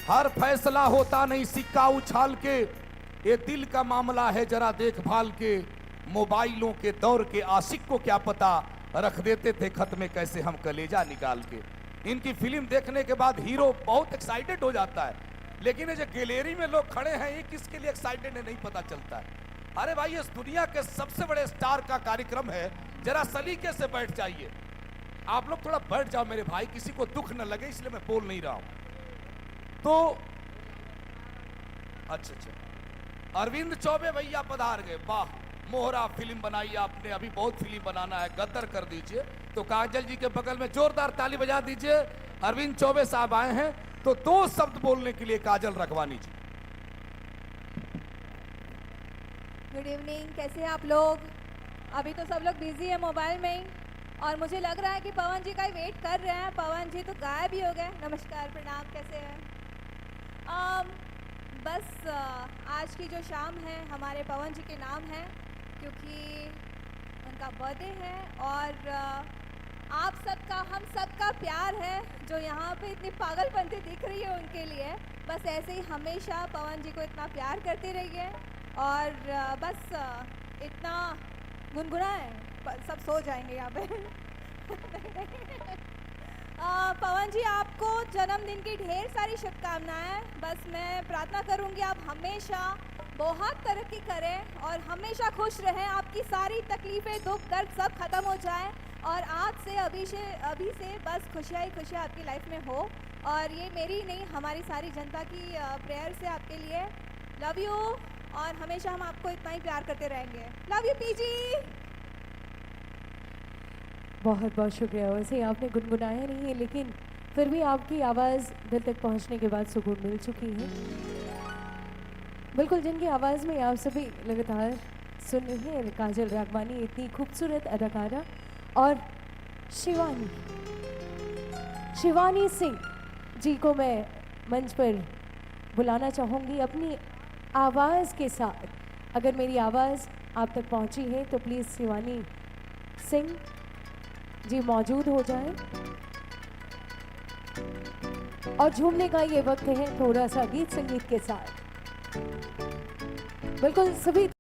हर फैसला होता नहीं सिक्का उछाल के, ये दिल का मामला है जरा देखभाल के। मोबाइलों के दौर के आशिक को क्या पता, रख देते थे खत में कैसे हम कलेजा निकाल के। इनकी फिल्म देखने के बाद हीरो बहुत एक्साइटेड हो जाता है, लेकिन ये जो गैलरी में लोग खड़े हैं ये किसके लिए एक्साइटेड है नहीं पता चलता है। अरे भाई इस दुनिया के सबसे बड़े स्टार का कार्यक्रम है, जरा सलीके से बैठ जाइए। आप लोग थोड़ा बैठ जाओ मेरे भाई, किसी को दुख न लगे इसलिए मैं बोल नहीं रहा हूं। तो अच्छा, अरविंद चौबे भैया पधार गए, वाह। मोहरा फिल्म बनाई आपने, अभी बहुत फिल्म बनाना है, गद्दर कर दीजिए। तो काजल जी के बगल में जोरदार ताली बजा दीजिए। अरविंद चौबे साहब आए हैं, तो दो शब्द बोलने के लिए काजल रखवानी जी। गुड इवनिंग, कैसे हैं आप लोग? अभी तो सब लोग बिजी है मोबाइल में ही, और मुझे लग रहा है कि पवन जी का ही वेट कर रहे हैं। पवन जी तो गायब ही हो गए। नमस्कार, प्रणाम, कैसे हैं? बस आज की जो शाम है हमारे पवन जी के नाम है, क्योंकि उनका बर्थडे है, और आप सबका, हम सबका प्यार है जो यहाँ पे इतनी पागलपंती दिख रही है उनके लिए। बस ऐसे ही हमेशा पवन जी को इतना प्यार करते रहिए, और बस इतना गुनगुनाएं, सब सो जाएंगे यहाँ पे। पवन जी, आपको जन्मदिन की ढेर सारी शुभकामनाएं। बस मैं प्रार्थना करूंगी आप हमेशा बहुत तरक्की करें और हमेशा खुश रहें, आपकी सारी तकलीफ़ें, दुख, दर्द सब खत्म हो जाएं, और आज से अभी से बस खुशियाँ ही खुशियाँ आपकी लाइफ में हो। और ये मेरी नहीं, हमारी सारी जनता की प्रेयर से आपके लिए। लव यू, और हमेशा हम आपको इतना ही प्यार करते रहेंगे। Love you PG. बहुत बहुत शुक्रिया। वैसे आपने गुनगुनाया नहीं है, लेकिन फिर भी आपकी आवाज़ दिल तक पहुंचने के बाद सुकून मिल चुकी है। बिल्कुल, जिनकी आवाज़ में आप सभी लगातार सुन रहे हैं, काजल राघवानी, इतनी खूबसूरत अदाकारा, और शिवानी सिंह जी को मैं मंच पर बुलाना चाहूँगी अपनी आवाज़ के साथ। अगर मेरी आवाज़ आप तक पहुँची है तो प्लीज़ शिवानी सिंह जी मौजूद हो जाएं, और झूमने का ये वक्त है थोड़ा सा गीत संगीत के साथ। बिल्कुल सभी